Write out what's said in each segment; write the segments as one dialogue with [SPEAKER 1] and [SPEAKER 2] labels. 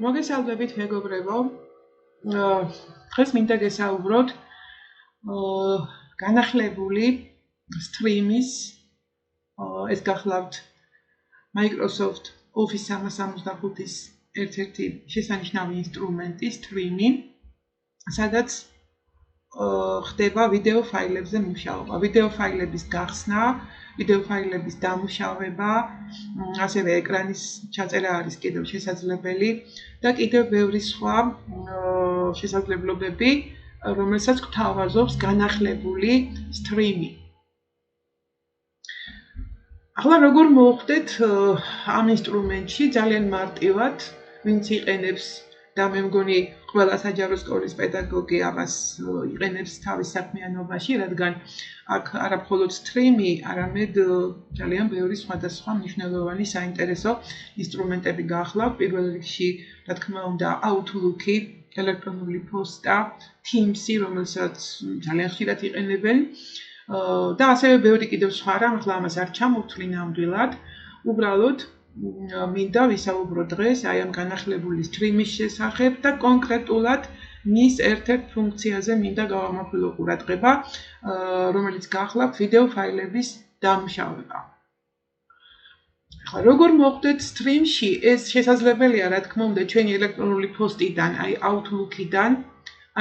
[SPEAKER 1] მოგესალმებით მეგობრებო. დღეს მინდა გესაუბროთ განახლებული სტრიმის ეს გახლავთ Microsoft Office 365-ის ერთ-ერთი შესანიშნავი ინსტრუმენტი სტრიმი, სადაც ხდება ვიდეო ფაილებზე მუშაობა, ვიდეო ფაილების გახსნა, ვიდეო ფაილების დამუშავება, ასევე ეკრანის ჩაწერა არის კიდევ შესაძლებელი და კიდევ ბევრი სხვა შესაძლებლობები, რომელსაც გვთავაზობს განახლებული სტრიმი. ახლა როგორ მოვხდეთ ამ ინსტრუმენტში ძალიან მარტივად, ვინც იყენებს და მე მგონი ყველა საჯარო სკოლის პედაგოგი ამას იყენებს თავის საქმიანობაში, რადგან აქ არა მხოლოდ სტრიმი, არამედ ძალიან ბევრი სხვადასხვა მნიშვნელოვანი საინტერესო ინსტრუმენტები გახლავთ. პირველ რიგში, რა თქმა უნდა, Outlook-ი, ელექტრონული პოსტა, Teams-ი, რომელსაც ძალიან ხშირად იყენებენ და ასევე ბევრი კიდევ სხვა რამ, ახლა ამას არ ჩამოვთვლი ნამდვილად. უბრალოდ მინდა ვისაუბრო დღეს აი ამ განახლებული სტრიმის შესახებ და კონკრეტულად მის ერთ-ერთ ფუნქციაზე მინდა გავამახვილო ყურადღება, რომელიც გახლავთ ვიდეო ფაილების დამუშავება. ახლა როგორ მოვხდეთ სტრიმში? ეს შესაძლებელია, რა თქმა უნდა, ჩვენი ელექტრონული პოსტიდან, აი Outlook-იდან,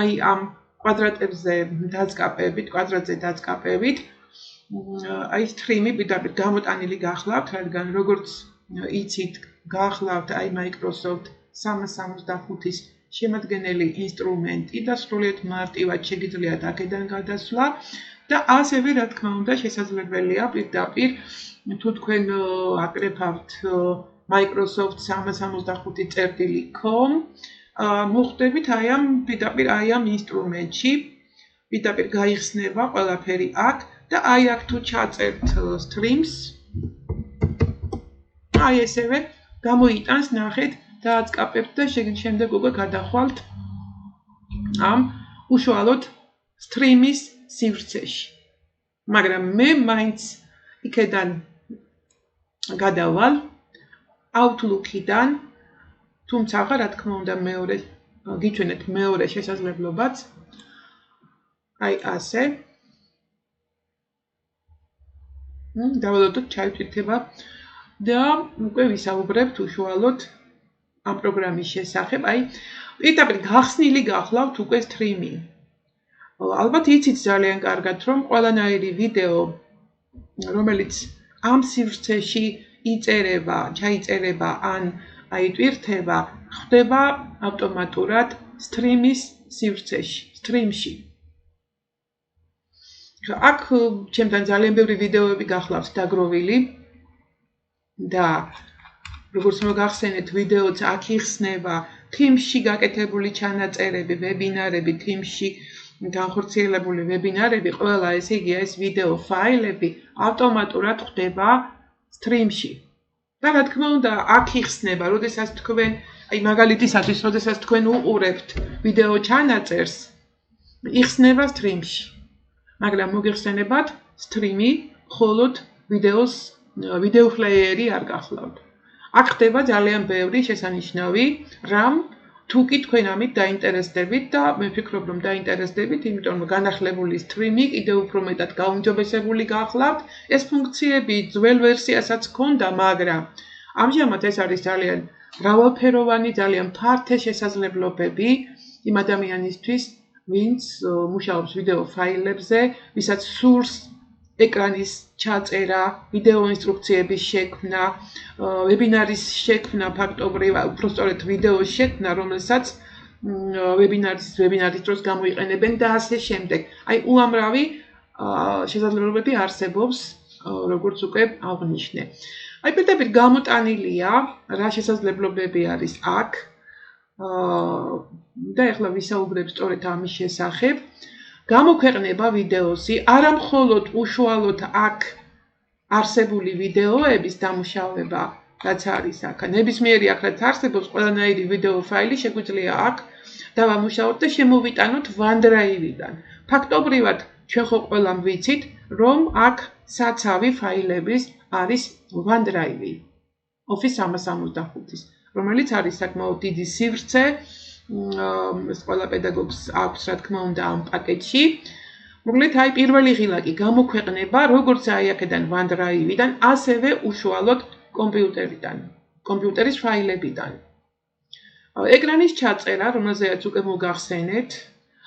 [SPEAKER 1] აი ამ კვადრატებზე დაწყაპებით, აი სტრიმი პირდაპირ გამოტანილი გახლავთ, რადგან როგორც იცით, გახლავთ აი Microsoft 365-ის შემადგენელი ინსტრუმენტი და სრულიად მარტივად შეგიძლიათ აქედან გადასვლა და ასევე რა თქმა უნდა შესაძლებელია პირდაპირ თუ თქვენ აკრეფავთ Microsoft 365.com მოხდებით პირდაპირ აი ამ ინსტრუმენტში, პირდაპირ გაიხსნება ყველაფერი აქ და აი აქ თუ ჩაწერთ streams, აი ესევე გამოიტანს, ნახეთ, დააწყაპებთ და შემდეგ უკვე გადახვალთ ამ უშუალოდ სტრიმის სივრცეში. მაგრამ მე მაინც იქედან გადავალ Outlook-იდან, თუმცა რა თქმა უნდა გიჩვენეთ მეორე შესაძლებლობაც. აი ასე. დავალოდოთ ჩაივტვირთება და უკვე ვისაუბრებთ უშუალოდ ამ პროგრამის შესახებ. აი პირდაპირ გახსნილი გახლავთ უკვე სტრიმი. ალბათ იცით ძალიან კარგად, რომ ყველანაირი ვიდეო, რომელიც ამ სივრცეში ჩაიწერება ან აიტვირთება, ხდება ავტომატურად სტრიმის სივრცეში, სტრიმში. აქ ჩემთან ძალიან ბევრი ვიდეოები გახლავთ დაგროვილი და როგორც მოგახსენეთ, ვიდეოც აქ იხსნება, Teams-ში გაკეთებული ჩანაწერები, ვებინარები, Teams-ში განხორციელებული ვებინარები, ყველა ესე იგი ეს ვიდეო ფაილები ავტომატურად ხდება სტრიმში. და რა თქმა უნდა, აქ იხსნება, როდესაც თქვენ, აი მაგალითისათვის, როდესაც თქვენ უყურებთ ვიდეო ჩანაწერს, იხსნება სტრიმში. მაგრამ მოგეხსენებათ, სტრიმი მხოლოდ ვიდეო პლეიერი არ გახლავთ. აქ ხდება ძალიან ბევრი შესანიშნავი რამ, თუ კი თქვენ ამით დაინტერესდებით და მე ვფიქრობ, რომ დაინტერესდებით, იმიტომ რომ განახლებული სტრიმი კიდევ უფრო მეტად გაუმჯობესებული გახლავთ. ეს ფუნქციები ძველ ვერსიასაც ჰქონდა, მაგრამ ამჟამად ეს არის ძალიან მრავალფეროვანი, ძალიან ფართე შესაძლებლობები იმ ადამიანისთვის, ვინც მუშაობს ვიდეო ფაილებზე, ვისაც სურს ეკრანის ჩაწერა, ვიდეო ინსტრუქციების შექმნა, ვებინარის შექმნა, ფაქტობრივად, უფრო სწორედ ვიდეოს შექმნა, რომელსაც ვებინარის დროს გამოიყენებენ და ასე შემდეგ. აი უამრავი შესაძლებლობები არსებობს, როგორც უკვე აღვნიშნე. აი პირდაპირ გამოტანილია, რა შესაძლებლობები არის აქ და ეხლა ვისაუბრებ სწორედ ამის შესახებ. გამოქვეყნება ვიდეოსი, არა მხოლოდ უშუალოდ აქ არსებული ვიდეოების დამუშავება, რაც არის აქ. ნებისმიერი აქ რაც არსებობს, ყველანაირი ვიდეო ფაილი შეგვიძლია აქ დავამუშავოთ და შემოვიტანოთ OneDrive-დან. ფაქტობრივად, ჩვენ ხო ყველამ ვიცით, რომ აქ საცავი ფაილების არის OneDrive. Office 365-ის. რომელიც არის საკმაოდ დიდი სივრცე ეს ყველა პედაგოგს აქვს რა თქმა უნდა ამ პაკეტში. მოკლედ აი პირველი ღილაკი გამოქვეყნება როგორც აი აქედან OneDrive-დან, ასევე უშუალოდ კომპიუტერიდან, კომპიუტერის ფაილებიდან. ეკრანის ჩაწერა, რომელზეც უკვე მოგახსენეთ,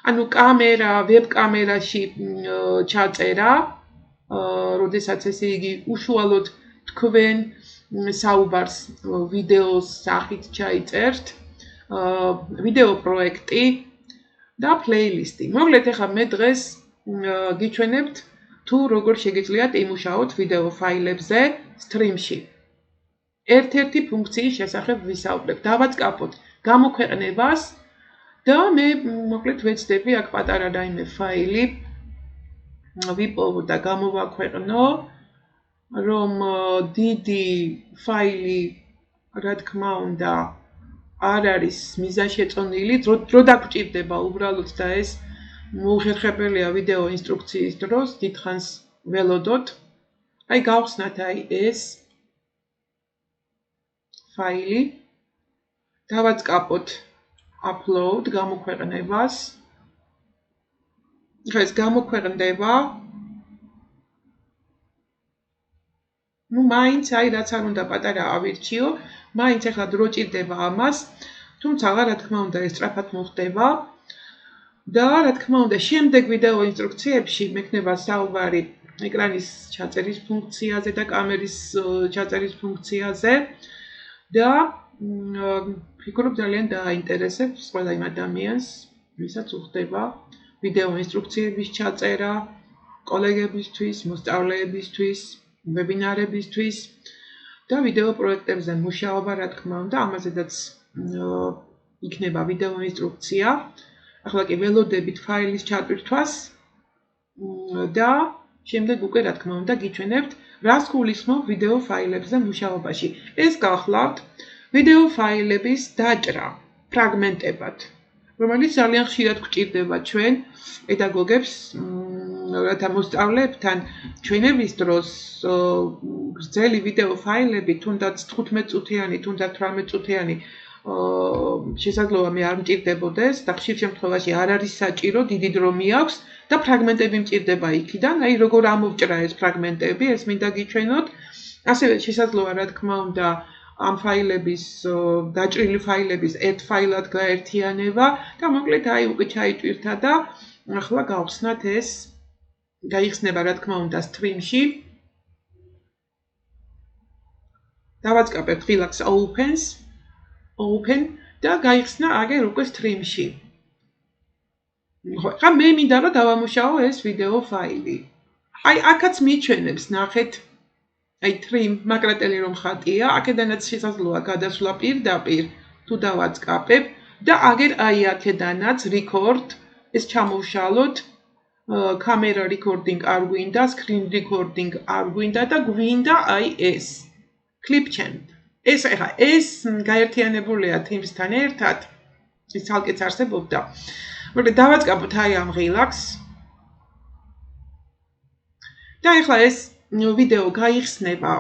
[SPEAKER 1] ანუ კამერა, ვებკამერაში ჩაწერა, როდესაც ესე იგი უშუალოდ თქვენ საუბარს ვიდეოს სახით ჩაიწერთ, ვიდეო პროექტი და პლეილისტი. მოკლედ ახლა მე დღეს გიჩვენებთ თუ როგორ შეგიძლიათ იმუშაოთ ვიდეო ფაილებზე სტრიმში. ერთ-ერთი ფუნქციის შესახებ ვისაუბრებ. დავაწყაპოთ გამოქვეყნებას და მე მოკლედ ვეცდები აქ პატარა რაიმე ფაილი ვიპოვო და გამოვაქვეყნო, რომ დიდი ფაილი რა თქმა უნდა არ არის მიზანშეწონილი, დრო დაგჭირდება უბრალოდ და ეს მოუხერხებელია ვიდეო ინსტრუქციის დროს, დიდხანს ველოდოთ. აი გავხსნათ აი ეს ფაილი, დავაწყაპოთ upload გამოქვეყნებას. ეს გამოქვეყნდება. მაინც აი რაც არ უნდა პატარა ავირჩიო, მაინც ახლა დრო ჭირდება ამას, თუმცა რა თქმა უნდა ეს სწრაფად მოხდება. და რა თქმა უნდა შემდეგ ვიდეო ინსტრუქციებში მექნება საუბარი ეკრანის ჩაწერის ფუნქციაზე და კამერის ჩაწერის ფუნქციაზე და ფიქრობ ძალიან დააინტერესებს ყველა იმ ადამიანს, ვისაც უხდება ვიდეო ინსტრუქციების ჩაწერა კოლეგებისთვის, მოსწავლეებისთვის, ვებინარებისთვის და ვიდეო პროექტებზე მუშაობა, რა თქმა უნდა, ამაზედაც იქნება ვიდეო ინსტრუქცია. ახლა კი ველოდებით ფაილის ჩატვირთვას და შემდეგ უკვე რა თქმა უნდა გიჩვენებთ რას გულისხმობ ვიდეო ფაილებზე მუშაობაში. ეს გახლავთ ვიდეო ფაილების დაჭრა ფრაგმენტებად, რომელიც ძალიან ხშირად გვჭირდება ჩვენ პედაგოგებს, რათა მოსწავლეებთან ჩვენების დროს გრძელი ვიდეო ფაილები, თუნდაც 15 წუთიანი, თუნდაც 18 წუთიანი შესაძლოა მე არ მჭირდებოდეს და ხშირ შემთხვევაში არ არის საჭირო, დიდი დრო მიაქვს და ფრაგმენტები მჭირდება იქიდან, აი როგორ ამოვჭრა ეს ფრაგმენტები, ეს მინდა გიჩვენოთ. ასევე შესაძლოა რა თქმა უნდა ამ ფაილების დაჭრილი ფაილების ერთ ფაილად გაერთიანება და მოკლედ აი უკვე ჩაიტვირთა და ახლა გავხსნათ ეს გაიხსნება რა თქმა უნდა სტრიმში. დავაწყაპებთ ღილაკს open და გაიხსნა აგერ უკვე სტრიმში. ხა მე მინდა რომ დავამუშაო ეს ვიდეო ფაილი. აი აქაც მიჩვენებს, ნახეთ, აი trim მაგრატელი რომ ხატია, აქედანაც შესაძლოა გადასვლა პირდაპირ თუ დავაწყაპებ და აგერ აი აქედანაც record ეს ჩამოვშალოთ, camera recording არ გვინდა, screen recording არ გვინდა და გვინდა აი ეს clipchamp. ეს გაერთიანებულია Teams-თან ერთად, ის ცალკეც არსებობდა. მოკლედ დავაწყაპოთ აი ამ ღილაკს. და ახლა ეს ვიდეო გაიხსნება,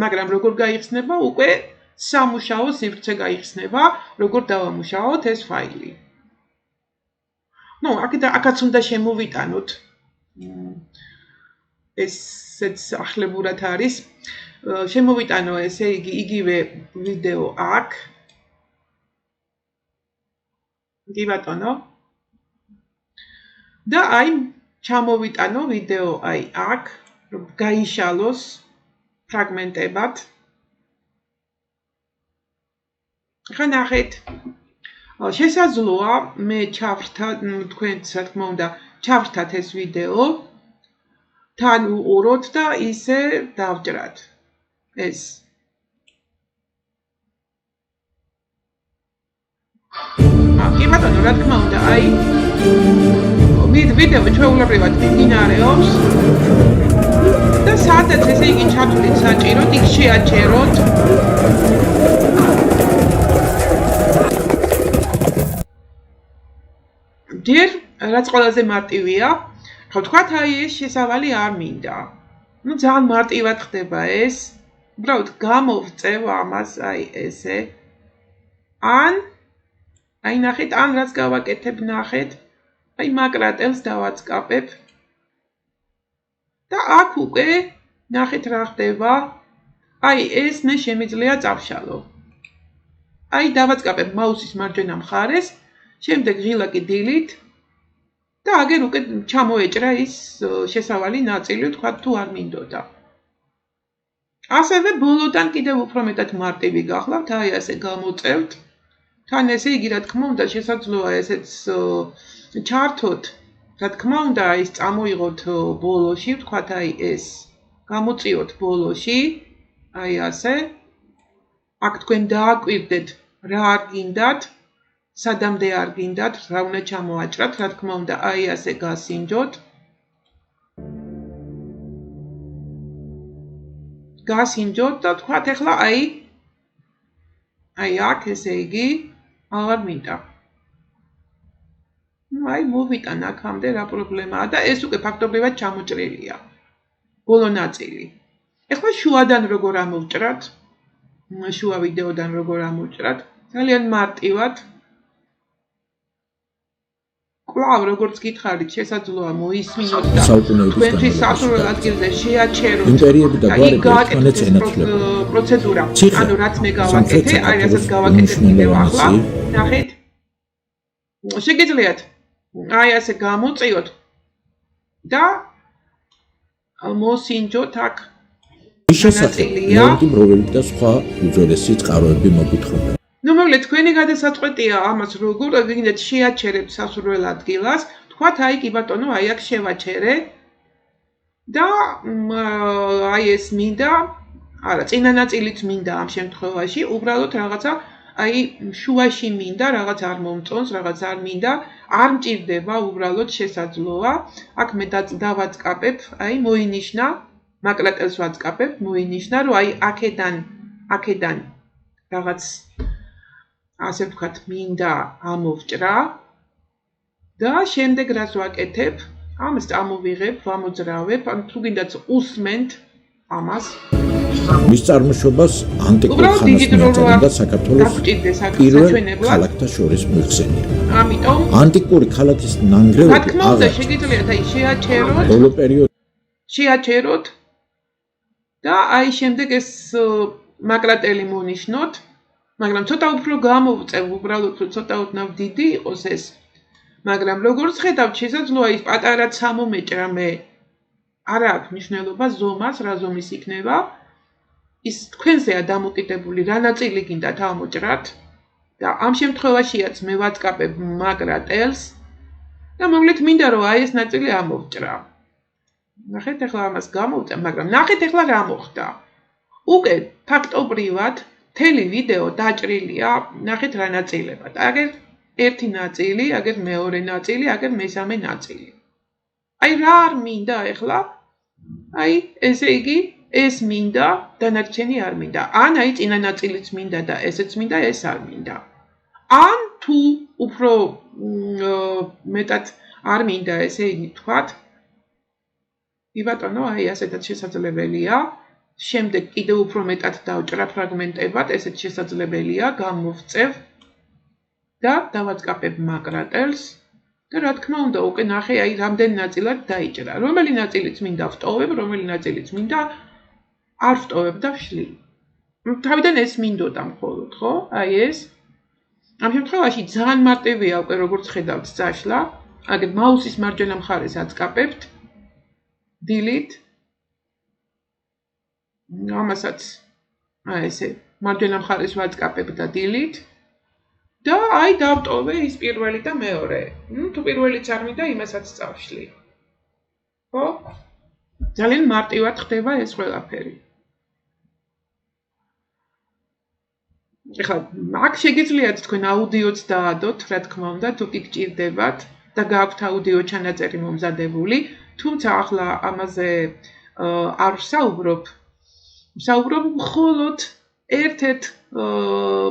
[SPEAKER 1] მაგრამ როგორ გაიხსნება, უკვე სამუშაო სივრცე გაიხსნება, როგორ დავამუშაოთ ეს ფაილი. აქაც უნდა შემოვიტანოთ. ესეც ახლებურად არის. შემოვიტანო ესე იგი იგივე ვიდეო აქ. კი ბატონო. და აი ჩამოვიტანო ვიდეო აი აქ, რომ გაიშალოს ფრაგმენტებად. ხა ნახეთ. შესაძლოა მე ჩავრთა თქვენც რა თქმა უნდა ჩავრთათ ეს ვიდეო თან უყუროთ და ისე დავჭრათ. ეს კი ბატონო რა თქმა უნდა აი ვიდეო ჩვეულებრივად მიმდინარეობს და სადაც ესე იგი ჩათვლით საჭიროდ იქ შეაჩეროთ ჯერ რაც ყველაზე მარტივია ხო თქვათ აი ეს შესავალი არ მინდა ძალიან მარტივად ხდება ეს უბრალოდ გამოვწევ ამას აი ესე. ან აი ნახეთ, ან რაც გავაკეთებ ნახეთ, აი მაკრატელს დავაწყაპებ. და აქ უკვე ნახეთ რა ხდება. აი ეს მე შემიძლია წავშალო. აი დავაწყაპებ მაუსის მარჯვენა მხარეს, შემდეგ ღილაკი delete და აგერ უკვე ჩამოეჭრა ის შესავალი ნაწილი, თქვა თუ არ მინდოდა. ასევე ბოლოდან კიდევ უფრო მეტად მარტივი გახლავთ, აი ასე გამოწევთ. თან ესე იგი რა თქმა უნდა შესაძლოა ესეც ჩართოთ. რა თქმა უნდა ის წამოიღოთ ბოლოში, თქვათ აი ეს გამოწიოთ ბოლოში, აი ასე. აქ თქვენ დააკვირდეთ რა არ გინდათ, სადამდე არ გინდათ, რა უნდა ჩამოაჭრათ, რა თქმა უნდა აი ასე გასინჯოთ. გასინჯოთ და თქვათ ახლა აი აქ ესე იგი აღარ მინდა. აი მოვიტან აქამდე რა პრობლემაა და ეს უკვე ფაქტობრივად ჩამოჭრილია. ბოლო ნაწილი. ახლა შუადან როგორ ამოვჭრათ? შუა ვიდეოდან როგორ ამოვჭრათ? ძალიან მარტივად. კვლავ როგორც გითხარით, შესაძლოა მოისმინოთ და თქვენთვის სასურველ ადგილზე შეაჩეროთ.
[SPEAKER 2] იმპერიები და გვარები ერთმანეთს ენაცვლებიან.
[SPEAKER 1] პროცედურა, ანუ რაც მე გავაკეთე, აი რასაც გავაკეთე კიდევ ახლა, ნახეთ. შეგიძლიათ აი ასე გამოწიოთ და მოსინჯოთ აქ.
[SPEAKER 2] ის შესაძლოა ლეონტი მროველები და სხვა უძველესი წყაროები მოგვითხრობენ.
[SPEAKER 1] ნუ მოკლედ თქვენი გადასაწყვეტია ამას როგორ გინდათ შეაჩერებთ სასურველ ადგილას, თქვათ აი კი ბატონო, აი აქ შევაჩერე და აი ეს მინდა, არა, წინა ნაწილიც მინდა ამ შემთხვევაში, უბრალოდ რაღაცა აი შუაში მინდა, რაღაც არ მომწონს, რაღაც არ მინდა, არ მჭირდება, უბრალოდ შესაძლოა. აქ მე დავაწყაპებ, აი მოინიშნა, მაკრატელს ვაწყაპებ, მოინიშნა, რომ აი აქედან რაღაც ასე ვთქვათ, მინდა ამოვჭრა და შემდეგ რაც ვაკეთებ, ამას წამოვიღებ, ვამოძრავებ, ან თუ გინდათ უსმენთ ამას.
[SPEAKER 2] მის წარმოშობას ანტიკურ ხანას მიაწერენ და საქართველოს პირველ ქალაქთა შორის მოიხსენია.
[SPEAKER 1] ამიტომ
[SPEAKER 2] ანტიკური ქალაქის ნანგრევები
[SPEAKER 1] რა თქმა უნდა შეგიძლიათ აი შეაჩეროთ.
[SPEAKER 2] ბოლო პერიოდში
[SPEAKER 1] შეაჩეროთ და აი შემდეგ ეს მაკრატელი მონიშნოთ. მაგრამ ცოტა უფრო გამოვწევ, უბრალოდ ცოტა ოდნავ დიდი იყოს ეს. მაგრამ როგორც ხედავთ, შესაძლოა ის პატარაც ამომეჭრა მე. არ აქვს მნიშვნელობა ზომას, რა ზომის იქნება. ის თქვენზეა დამოკიდებული, რა ნაწილი გინდათ ამოჭრათ. და ამ შემთხვევაშიაც მე ვაწყაპებ მაკრატელს და მოკლედ მინდა რომ აი ეს ნაწილი ამოვჭრა. ნახეთ ახლა ამას გამოვწევ, მაგრამ ნახეთ ახლა რა მოხდა. უკვე ფაქტობრივად მთელი ვიდეო დაჭრილია, ნახეთ რა ნაწილებად. აგერ ერთი ნაწილი, აგერ მეორე ნაწილი, აგერ მესამე ნაწილი. აი რა არ მინდა ახლა? აი ესე იგი ეს მინდა, დანარჩენი არ მინდა. ან აი წინა ნაწილიც მინდა და ესეც მინდა, ეს არ მინდა. ან თუ უფრო მეტად არ მინდა, ესე იგი თქვათ, კი ბატონო, აი ასეთაც შესაძლებელია. შემდეგ კიდევ უფრო მეტად დავჭრა ფრაგმენტებად, ესეც შესაძლებელია, გამოვწევ და დავაწყაპებ მაკრატელს და რა თქმა უნდა, უკვე ნახე, აი რამდენ ნაწილად დაიჭრა. რომელი ნაწილიც მინდა ვტოვებ, რომელი ნაწილიც მინდა არ ვტოვებ და ვშლი. თავიდან ეს მინდოდა მხოლოდ, ხო? აი ეს. ამ შემთხვევაში ძალიან მარტივია უკვე როგორც ხედავთ წაშლა. აგერ მაუსის მარჯვენა მხარეს აწყაპებთ. delete ამასაც აი ესე მარჯვენა მხარეს ვაწყაპებ და delete და აი დავტოვე ის პირველი და მეორე. თუ პირველიც არ მინდა, იმასაც წავშლი. ხო? ძალიან მარტივად ხდება ეს ყველაფერი. ეხლა აქ შეგიძლიათ თქვენ აუდიოც დაადოთ, რა თქმა უნდა, თუ კი გჭირდებათ და გააქვთ აუდიო ჩანაწერი მომზადებული, თუმცა ახლა ამაზე არ ვსაუბრობ. ვსაუბრობ მხოლოდ ერთ-ერთ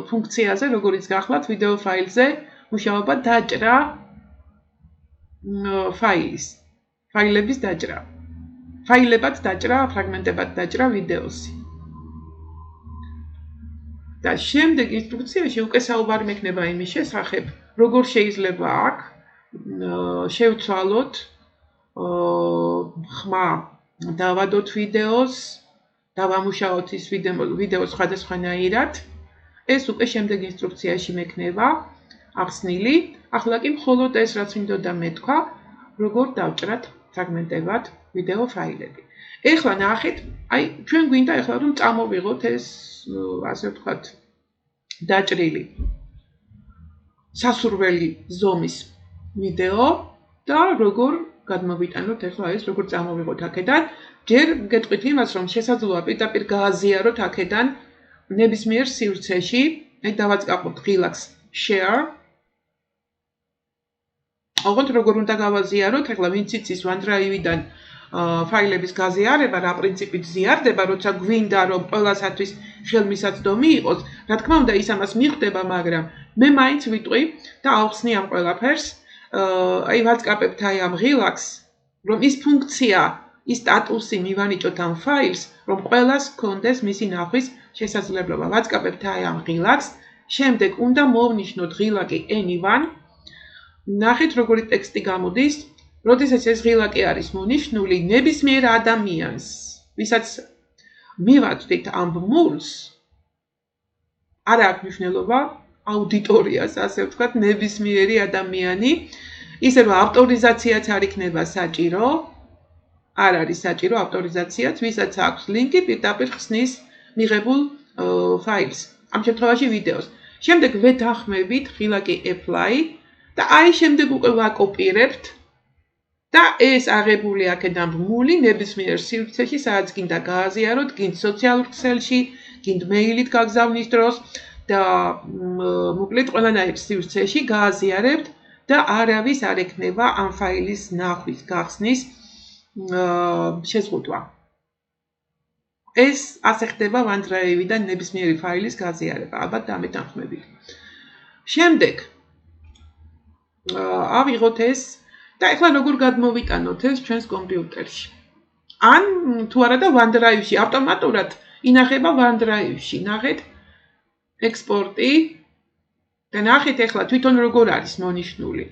[SPEAKER 1] ფუნქციაზე, როგორიც გახლავთ ვიდეო ფაილზე, მუშაობა დაჭრა ფაილების დაჭრა. ფაილებად დაჭრა, ფრაგმენტებად დაჭრა ვიდეოსი. და შემდეგ ინსტრუქციაში უკვე საუბარი მექნება იმის შესახებ, როგორ შეიძლება აქ შევცვალოთ ხმა, დავადოთ ვიდეოს, დავამუშავოთ ის ვიდეო სხვადასხვანაირად. ეს უკვე შემდეგ ინსტრუქციაში მექნება ახსნილი. ახლა კი მხოლოდ ეს რაც მინდოდა მეთქვა, როგორ დავჭრათ ფრაგმენტებად ვიდეო ფაილები. ეხლა ნახეთ, აი ჩვენ გვინდა ეხლა რომ წამოვიღოთ ეს ასე ვთქვათ დაჭრილი სასურველი ზომის ვიდეო და როგორ გადმოვიტანოთ ეხლა ეს როგორ წამოვიღოთ აქედან. ჯერ გეტყვით იმას რომ შესაძლოა პირდაპირ გააზიაროთ აქედან ნებისმიერ სივრცეში, აი დავაწყაბოთ ღილაკს share. ოღონდ როგორ უნდა გავაზიაროთ, ეხლა ვინც იცის OneDrive-დან ფაილების გაზიარება, რა პრინციპით ზიარდება, როცა გვინდა რომ ყველასათვის ხელმისაწვდომი იყოს, რა თქმა უნდა ის ამას მიხვდება, მაგრამ მე მაინც ვიტყვი და ავხსნი ამ ყველაფერს, აი ვაწყაბებთ აი ამ ღილაკს, რომ ის ფუნქცია, ის სტატუსი მივანიჭოთ ამ ფაილს, რომ ყველას ჰქონდეს მისი ნახვის შესაძლებლობა. ვაწყაბებთ აი ამ ღილაკს, შემდეგ უნდა მოვნიშნოთ ღილაკი anyone. ნახეთ როგორი ტექსტი გამოდის. როდესაც ეს ღილაკი არის მონიშნული, ნებისმიერ ადამიანს, ვისაც მივაწვდით ამ ბმულს, არ აქვს მნიშვნელობა აუდიტორიას, ასე ვთქვათ, ნებისმიერი ადამიანი, ისე რომ ავტორიზაციაც არ იქნება საჭირო, არ არის საჭირო ავტორიზაციაც, ვისაც აქვს ლინკი პირდაპირ ხსნის მიღებულ ფაილს, ამ შემთხვევაში ვიდეოს. შემდეგ ვეთანხმებით ღილაკი apply და აი შემდეგ უკვე ვაკოპირებთ და ეს აღებული აქედან ბმული ნებისმიერ სივრცეში, სადაც გინდა გააზიაროთ, გინდ სოციალურ ქსელში, გინდ მეილით გაგზავნის დროს და მოკლედ ყველანაირ სივრცეში გააზიარებთ და არავის არ ექნება ამ ფაილის ნახვის გახსნის შეზღუდვა. ეს ასე ხდება OneDrive-დან ნებისმიერი ფაილის გაზიარება, ალბათ დამეთანხმებით. შემდეგ ავიღოთ ეს და ეხლა როგორ გადმოვიტანოთ ეს ჩვენს კომპიუტერში. ან თუ არა და OneDrive-ში ავტომატურად ინახება OneDrive-ში. ნახეთ ექსპორტი და ნახეთ ეხლა თვითონ როგორ არის მონიშნული.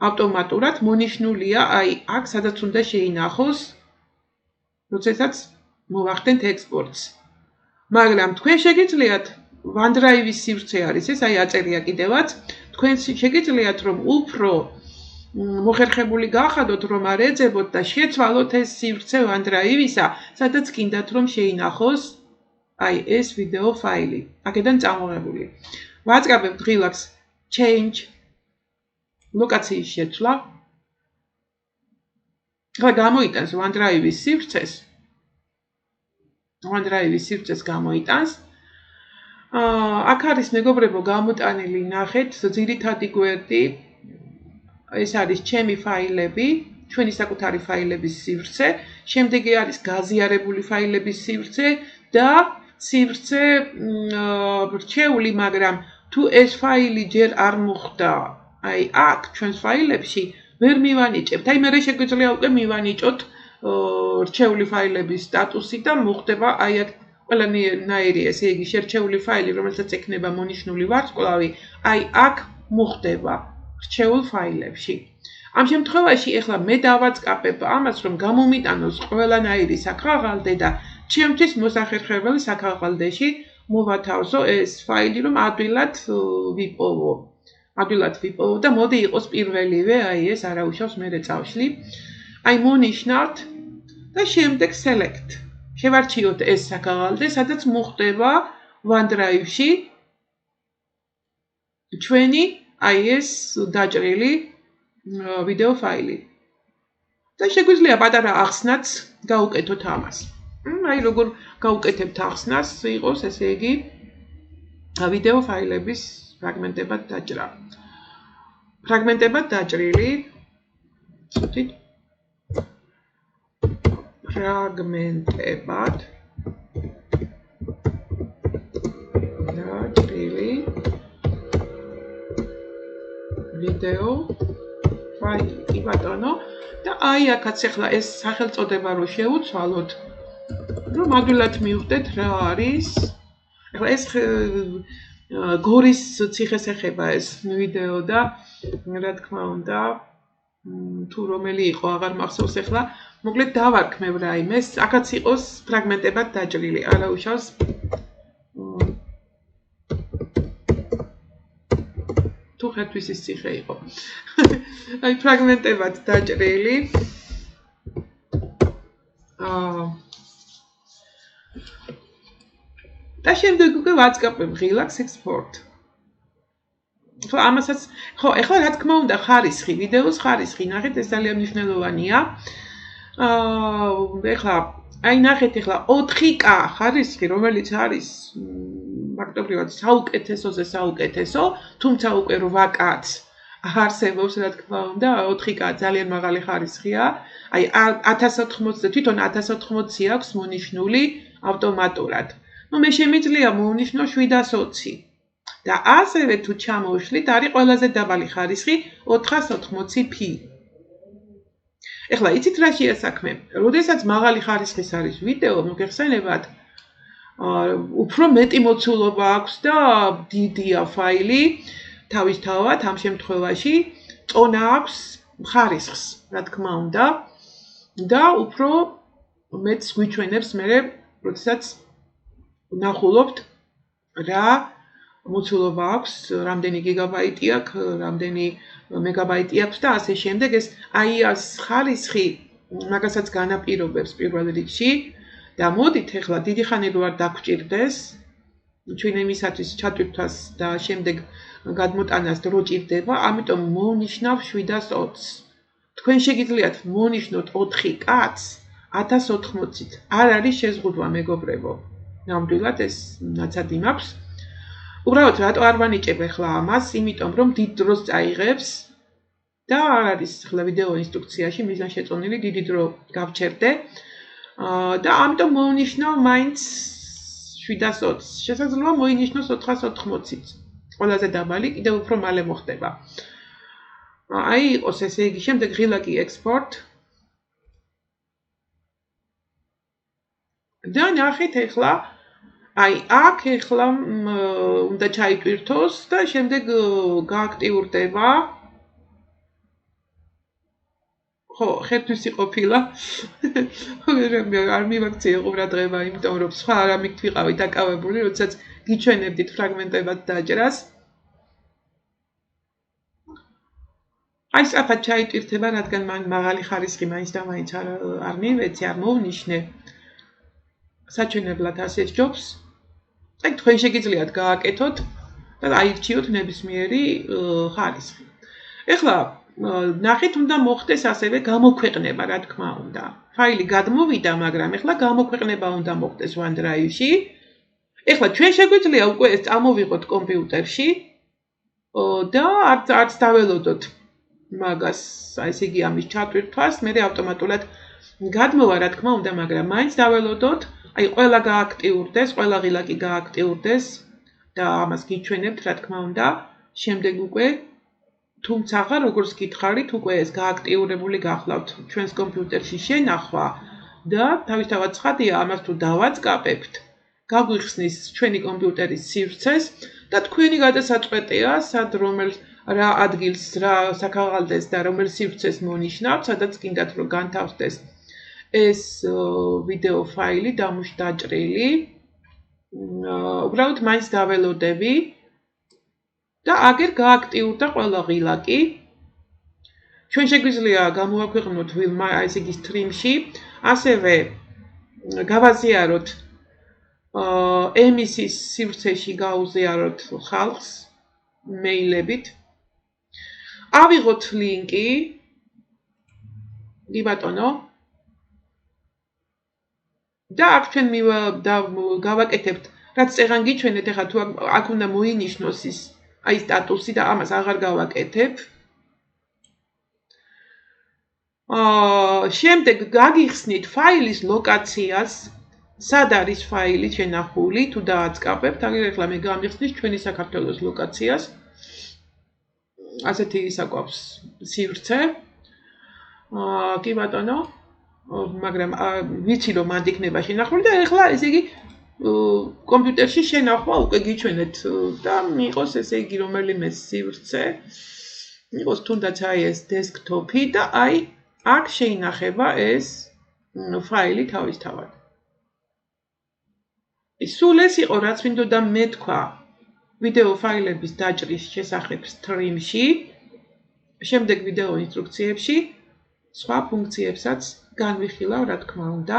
[SPEAKER 1] ავტომატურად მონიშნულია აი აქ სადაც უნდა შეინახოს, როდესაც მოვახდენთ ექსპორტს. მაგრამ თქვენ შეგიძლიათ OneDrive-ის სივრცე არის ეს, აი აწერია კიდევაც, თქვენ შეგიძლიათ რომ უფრო მოხერხებული გახადოთ, რომ არ ეძებოთ და შეცვალოთ ეს სივრცე OneDrive-ისა, სადაც გინდათ რომ შეინახოს აი ეს ვიდეო ფაილი, აქედან წამოღებული. ვაწყაბებთ ღილაკს change ლოკაციის შეცვლა. ახლა გამოიტანს OneDrive-ის სივრცეს. OneDrive-ის სივრცეს გამოიტანს. აქ არის მეგობრებო გამოტანილი, ნახეთ, ძირითადი გვერდი. ეს არის ჩემი ფაილები, ჩვენი საკუთარი ფაილების სივრცე, შემდეგი არის გაზიარებული ფაილების სივრცე და სივრცე რჩეული, მაგრამ თუ ეს ფაილი ჯერ არ მოხვდა, აი აქ ჩვენს ფაილებში ვერ მივანიჭებთ. აი მე შეგვიძლია უკვე მივანიჭოთ რჩეული ფაილების სტატუსი და მოხდება აი აქ ყველანაირი ესე იგი შერჩეული ფაილი, რომელსაც ექნება მონიშნული ვარსკვლავი, აი აქ მოხდება რჩეულ ფაილებში. ამ შემთხვევაში ეხლა მე დავაწყაბებ ამას, რომ გამომიტანოს ყველანაირი საქაღალდე და ჩემთვის მოსახერხებელი საქაღალდეში მოვათავსო ეს ფაილი, რომ ადვილად ვიპოვო. ადვილად ვიპოვო და მოდი იყოს პირველივე, აი ეს არაუშავს მერე წავშლი. აი მონიშნავთ და შემდეგ select. შევარჩიოთ ეს საქაღალდე, სადაც მოხდება OneDrive-ში ჩვენი აი ეს დაჭრილი ვიდეო ფაილი. და შეგვიძლია პატარა ახსნაც გაუკეთოთ ამას. აი როგორ გაუკეთებთ ახსნას, იყოს ესე იგი ვიდეო ფაილების ფრაგმენტებად დაჭრა. ფრაგმენტებად დაჭრილი. ცოტით ფრაგმენტებად დაჭრილი ვიდეო ფაილი, კი ბატონო, და აი აქაც ახლა ეს სახელწოდება რო შევუცვალოთ, რომ ადვილად მივხვდეთ რა არის. ეხლა ეს გორის ციხეს ეხება ეს ვიდეო და რა თქმა უნდა თუ რომელი იყო აღარ მახსოვს ეხლა მოკლედ დავარქმევ რაიმეს აქაც იყოს ფრაგმენტებად დაჭრილი არა უშავს თუ ხერთვის ის ციხე იყო აი ფრაგმენტებად დაჭრილი და შემდეგ უკვე ვაწყობებ ღილაკს export ხო ამასაც ხო ეხლა რა თქმა უნდა ხარისხი ვიდეოს ხარისხი ნახეთ ეს ძალიან მნიშვნელოვანია ეხლა აი ნახეთ ეხლა 4K ხარისხი რომელიც არის ფაქტობრივად საუკეთესოზე საუკეთესო თუმცა უკვე 8K-ც არსებობს რა თქმა უნდა 4K ძალიან მაღალი ხარისხია აი 1080 თვითონ 1080 აქვს მონიშნული ავტომატურად ну მე შემიძლია მოვნიშნო 720 და ასევე თუ ჩამოვშლით არის ყველაზე დაბალი ხარისხი 480p ეხლა იცით რა შეასაქმე როდესაც მაღალი ხარისხის არის ვიდეო მოგეხსენებათ უფრო მეტი მოცულობა აქვს და დიდია ფაილი თავისთავად ამ შემთხვევაში წონა აქვს ხარისხს რა თქმა უნდა და უფრო მეტს გვიჩვენებს მე როდესაც ვნახულობთ რა მოცულობა აქვს რამდენი გიგაბაიტი აქვს რამდენი მეგაბაიტი აქვს და ასე შემდეგ ეს აი ეს ხარისხი მაგასაც განაპირობებს პირველ რიგში და მოდით ეხლა დიდი ხანი რო არ დაგჭირდეს ჩვენ იმისათვის ჩატვირთვას და შემდეგ გადმოტანას დრო ჭირდება ამიტომ მოვნიშნავ 720 თქვენ შეგიძლიათ მოვნიშნოთ 4K-ს 1080-ით არ არის შეზღუდვა მეგობრებო ნამდვილად ეს ნაცადი მაქვს უბრალოდ რატო არ ვანიჭებ ახლა ამას იმიტომ რომ დიდ დროს წაიღებს და არ არის ახლა ვიდეო ინსტრუქციაში მიზანშეწონილი დიდი დრო გავჩერდე და ამიტომ მოვნიშნავ მაინც 720 შესაძლოა მოინიშნოს 480-ით ყველაზე დაბალი კიდევ უფრო მალე მოხდება აი იყოს ესე იგი შემდეგ ღილაკი export და ნახეთ ახლა აი აქ ახლა უნდა ჩაიტვირთოს და შემდეგ გააქტიურდება ხო ხერთვის იყოფილა არ მივაქციე ყურადღება იმიტომ რომ სხვა არამით ვიყავი დაკავებული როდესაც გიჩვენებდით ფრაგმენტებად დაჭრას აი სწრაფად ჩაიტვირთება რადგან მან მაღალი ხარისხი მაინც და მაინც არ მივეცი არ მოვნიშნე საჩვენებლად ასე ჯობს აი თქვენ შეგიძლიათ გააკეთოთ და აირჩიოთ ნებისმიერი ხარისხი ეხლა ნახეთ უნდა მოხდეს ასევე გამოქვეყნება რა თქმა უნდა ფაილი გადმოვიდა მაგრამ ეხლა გამოქვეყნება უნდა მოხდეს OneDrive-ში ეხლა ჩვენ შეგვიძლია უკვე ეს წამოვიღოთ კომპიუტერში და არც დაველოდოთ მაგას აი ესე იგი ამის ჩატვირთვას მე ავტომატურად გადმოვა რა თქმა უნდა მაგრამ მაინც დაველოდოთ აი ყველა გააქტიურდეს ყველა ღილაკი გააქტიურდეს და ამას გიჩვენებთ რა თქმა უნდა შემდეგ უკვე თუმცა როგორც გითხარით უკვე ეს გააქტიურებული გახლავთ ჩვენს კომპიუტერში შენახვა და თავისთავად ცხადია ამას თუ დავაწყაპებთ გაგვიხსნის ჩვენი კომპიუტერის სივრცეს და თქვენი გადასაწყვეტია სად რომელ რა ადგილს რა საქაღალდეს და რომელ სივრცეს მონიშნავთ სადაც გინდათ რომ განთავსდეს ეს ვიდეო ფაილი დამუშტაჭრილი უბრალოდ მაინც დაველოდები და აგერ გააქტიურდა ყველა ღილაკი ჩვენ შეგვიძლია გამოვაქვეყნოთ ესე იგი სტრიმში ასევე გავაზიაროთ ემისის სივრცეში გაუზიაროთ ხალხს მეილებით ავიღოთ ლინკი დი ბატონო და აქ ჩვენ გავაკეთებთ რაც წეღან გიჩვენეთ ახლა თუ აქ უნდა მოინიშნოს ის აი სტატუსი და ამას აღარ გავაკეთებ შემდეგ გაგიხსნით ფაილის ლოკაციას სად არის ფაილი შენახული თუ დააწყაპებთ აგერ ახლა მე გამიხსნის ჩვენი საქართველოს ლოკაციას ასეთი ისაკვავს სივრცე კი ბატონო მაგრამ ვიცი რომ მანდ იქნება შენახული და ახლა ესე იგი კომპიუტერში შენახვა უკვე გიჩვენეთ და მიიღოს ესე იგი რომელიმე სივრცე, იყოს თუნდაც აი ეს დესკტოპი და აი აქ შეინახება ეს ფაილი თავისთავად. სულ ეს იყო რაც მინდოდა მეთქვა ვიდეო ფაილების დაჭრის შესახებ Stream-ში, შემდეგ ვიდეო ინსტრუქციებში სხვა ფუნქციებსაც განვიხილავ, რა თქმა უნდა,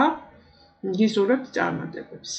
[SPEAKER 1] გიზურებთ წარმატებებს.